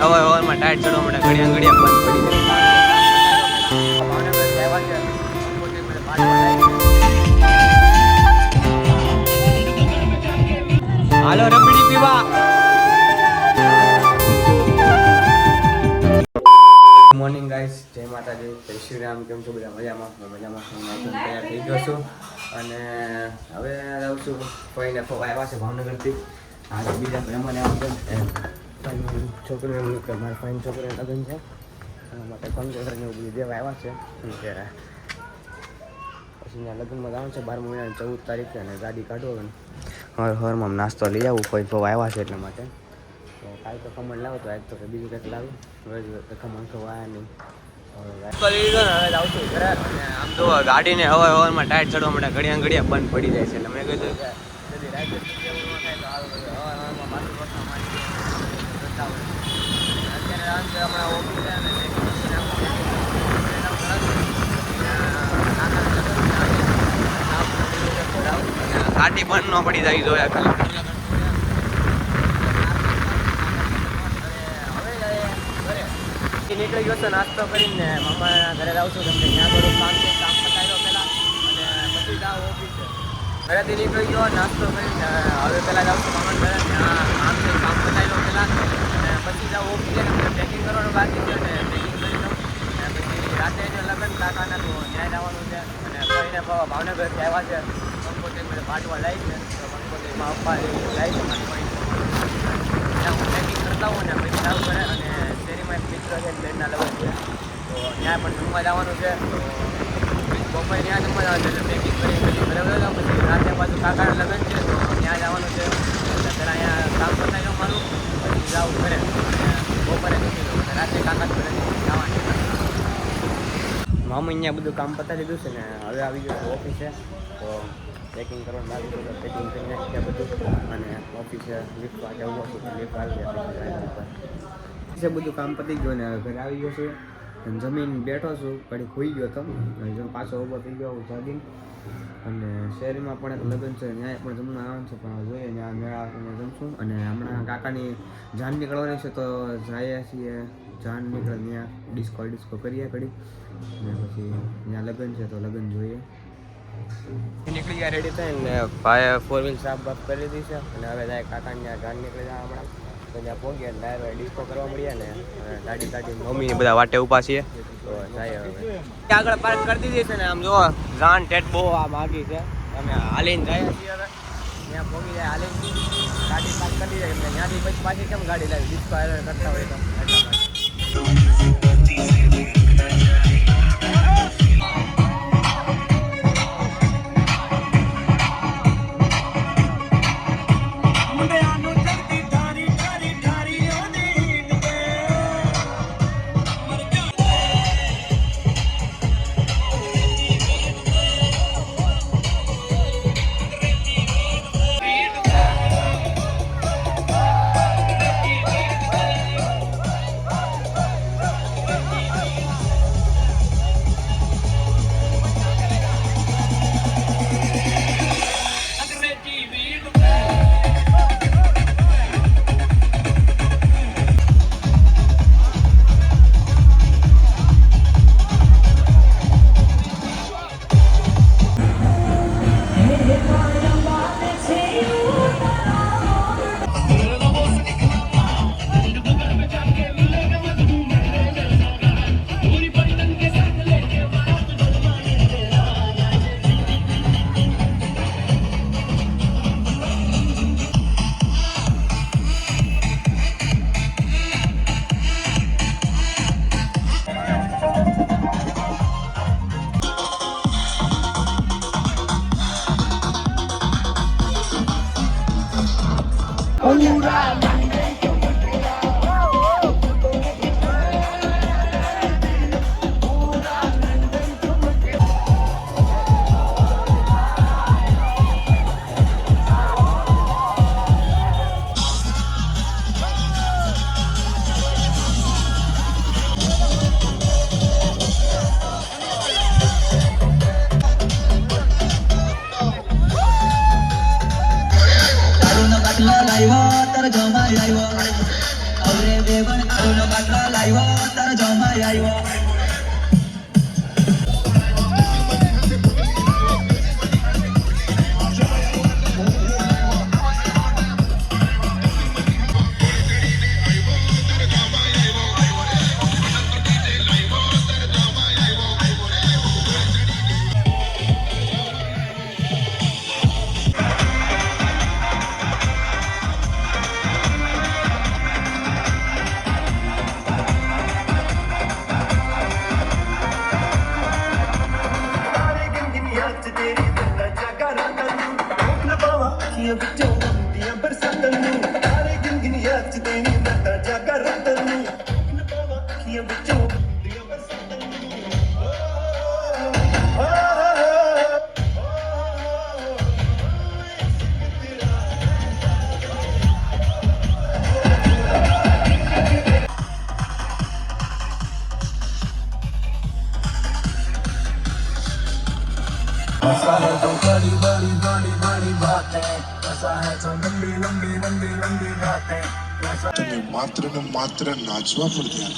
હવા હવામાં ટાયર ચડવા માટે ઘડિયા ઘડિયા બંધ પડી જાય. હાલો રબડી પીવા. મોર્નિંગ ગાઈસ, જય માતાજી, જય શ્રી રામ. કેમ છો બધા? મજામાં? મજામાં તૈયાર થઈ ગયો છું અને હવે આવું છું કોઈને આવ્યા છે ભાવનગરથી. આજે બીજા મહેમાન છોકરીઓ મારા ફાઈન છોકરીઓ લગ્ન છે એના માટે કંકોત્રીને એવું બધું દેવા આવ્યા છે કે પછી ત્યાં લગ્નમાં જવાનું છે 12 મહિનાની 14 તારીખે અને ગાડી કાઢો હરમાં નાસ્તો લઈ આવું. કોઈ ભાવ આવ્યા છે એટલા માટે. તો કાલ તો ખમણ લાવો તો આજ તો બીજું કંઈક લાવું. રોજ ખમણ ખવાયા નહીં. આમ તો ગાડીને હવામાં ટાયર ચડવા માટે ઘડિયા ઘડિયા બંધ પડી જાય છે એટલે મેં કીધું કે ગાડી બંધ ન પડી જાય જોયા ખાલી. નીકળી ગયો તો નાસ્તો કરીને મામાના ઘરે જાઉં છું કેમ કે ત્યાં થોડું કામ છે, કામ પતાવી પહેલાં અને પછી જાઓ ઓફિસે. ઘરેથી નીકળી ગયો નાસ્તો કરીને હવે પહેલાં જાઉં છું મામાના ઘરે, ત્યાં કામ છે, કામ પતાવી પહેલાં અને પછી જાઓ ઓફિસે. પેકિંગ કરવાનું બાકી છે અને પેકિંગ કરી દઉં અને પછી રાતે લગ્ન કાકાના તો ત્યાં જવાનું છે અને ભાઈને ભાવનગરથી આવ્યા છે કંકોત્રી પાટવા લાવી છે તો કંકોત્રીમાં અપ્પા લાવી છે મારી ત્યાં હું પેકિંગ કરતા હોઉં ને પછી જાવું કરે અને શેરીમાં એક મિત્ર છે બેનના લગ્ન છે તો ત્યાં પણ જમવા જવાનું છે. તો બપોરે ત્યાં જમવા જવાનું છે એટલે પેકિંગ કરી ઘરે બધા પછી રાતે પાછું કાકાના લગ્ન છે તો ત્યાં જવાનું છે એટલે પહેલાં અહીંયા કામ પતાવી દઉં મારું પછી જાવું ઘરે બપોરે જમી દઉં અને રાતે કાકા ઘરે જવાની. મામા અહીંયા બધું કામ પતાવી દીધું છે ને હવે આવી ગયું છે ઓફિસે. તો પેકિંગ કરવાનું બાકી છે તો પેકિંગ કરી નાખ્યા બધું અને ઓફિસે લિફ્ટ માટે ઉભો છું તો લિફ્ટ આવી ગયા બધું કામ પતી ગયું ને ઘરે આવી ગયો છું. જમીન બેઠો છું, ઘડી ખોઈ ગયો હતો પાછો ઊભો થઈ ગયો જોગિંગ. અને શહેરમાં પણ એક લગ્ન છે ત્યાં પણ જમવા આવવાનું છે પણ જોઈએ ત્યાં મેળા જમશું. અને હમણાં કાકાની જાન નીકળવાની છે તો જઈએ છીએ. જાન નીકળે ત્યાં ડિસ્કો કરીએ ઘડી અને પછી ત્યાં લગ્ન છે તો લગ્ન જોઈએ. નીકળી ગયા રેડી થાય ને ભાઈ 4 વ્હીલ સાફ બાફ કરી લીધી છે અને હવે જાય કાકાને ત્યાં જાન નીકળી જાય હમણાં તો ત્યાં પહોંચ્યા ડાયરેક્ટ ડિસ્કો કરવા મળ્યા ને ગાડી મમ્મી બધા વાટે ઊભા છીએ તો જાય હવે આગળ પાર્ક કરી દીધી છે ને. આમ જો જાન ટેટ બહુ આમ આગી છે અમે હાલીને જાય છીએ હવે ત્યાં પહોંચી જાય હાલીને ગાડી પાર્ક કરી દીધી એટલે ત્યાંથી પછી પાછી કેમ ગાડી લાવી ડિસ્કો કરતા હોય તો એટલા માટે. ऐसा है तो बड़ी बड़ी बड़ी बड़ी बातें, ऐसा है तो लंबी लंबी लंबी लंबी बातें, ऐसा માત્ર ને માત્ર નાચવા પર ધ્યાન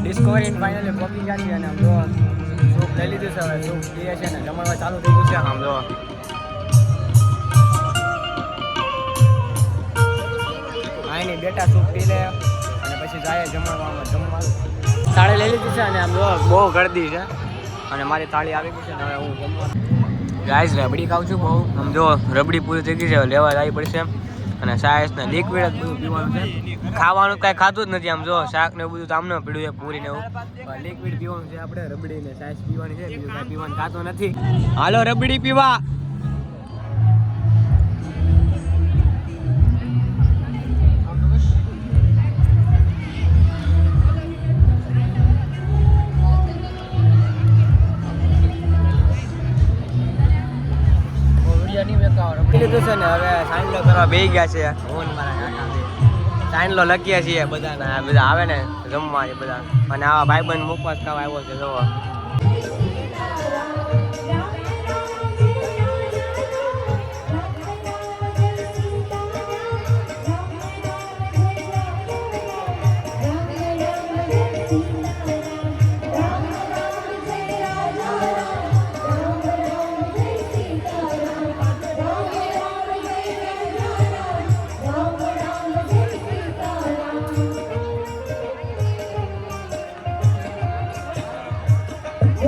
ડિસ્કવરી ફાઇનલી પહોંચી ગયા છીએ અને આમ જો સૂપ લઈ લીધું છે. હવે સૂપ પીએ છે ને જમણવા ચાલુ થઈ ગયું છે. આમ જો અહીંની બેટા સૂપ પી લે અને પછી જાય જમવામાં જમવા. થાળી લઈ લીધી છે અને આમ જો બહુ ગળદી છે અને મારી થાળી આવી ગઈ છે ને હવે હું જમવા ગાઈસ રબડી ખાઉં છું બહુ. આમ જો રબડી પૂરી થઈ ગઈ છે, લેવા આવી પડશે. અને સાયસ ને લિક્વિડ જ બધું પીવાનું છે, ખાવાનું કાંઈ ખાતું જ નથી. આમ જો શાક ને બધું તો આમને પીડ્યું છે, પૂરી ને એવું. લિક્વિડ પીવાનું છે આપણે, રબડી ને સાયસ પીવાની છે, બીજું કાંઈ પીવાનું ખાતું નથી. હાલો રબડી પીવા. લીધું છે ને હવે સાઈનલો કરવા બેસી ગયા છે. હું મારા કાકા સાઈનલો લખીએ છીએ બધાના, બધા આવે ને જમવા એ બધા. અને આવા ભાઈબંધ મુખવાસ ખાવા આવ્યો છે જો.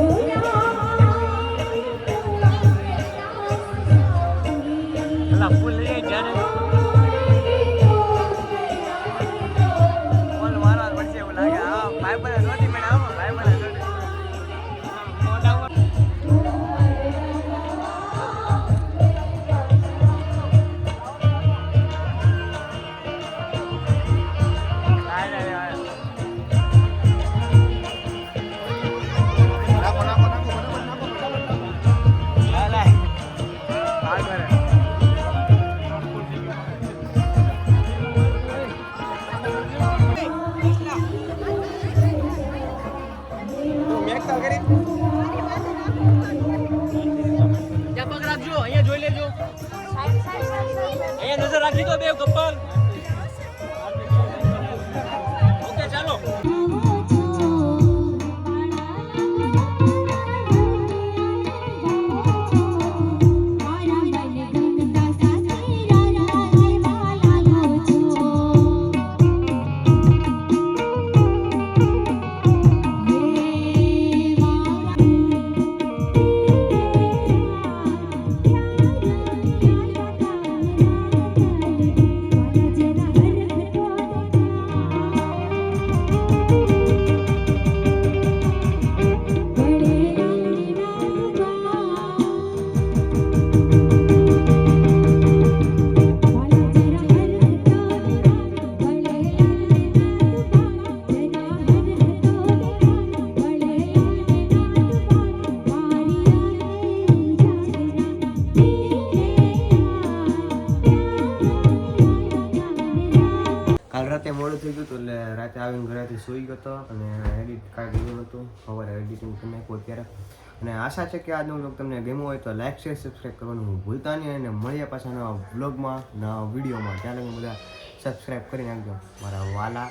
Oh મોડું થઈ ગયું હતું એટલે રાતે આવીને ઘરેથી સૂઈ ગયો હતો અને એડિટ કાંઈ ગયું નહોતું. સવારે એડિટિંગ કરી નાખ્યું અત્યારે. અને આશા છે કે આજનો વ્લોગ તમને ગમ્યો હોય તો લાઈક શેર સબસ્ક્રાઈબ કરવાનું ભૂલતા નહીં. અને મળીએ પાછા નવા વ્લોગમાં નવા વિડીયોમાં. ત્યાં લગી બધા સબસ્ક્રાઈબ કરી નાખજો મારા વાલા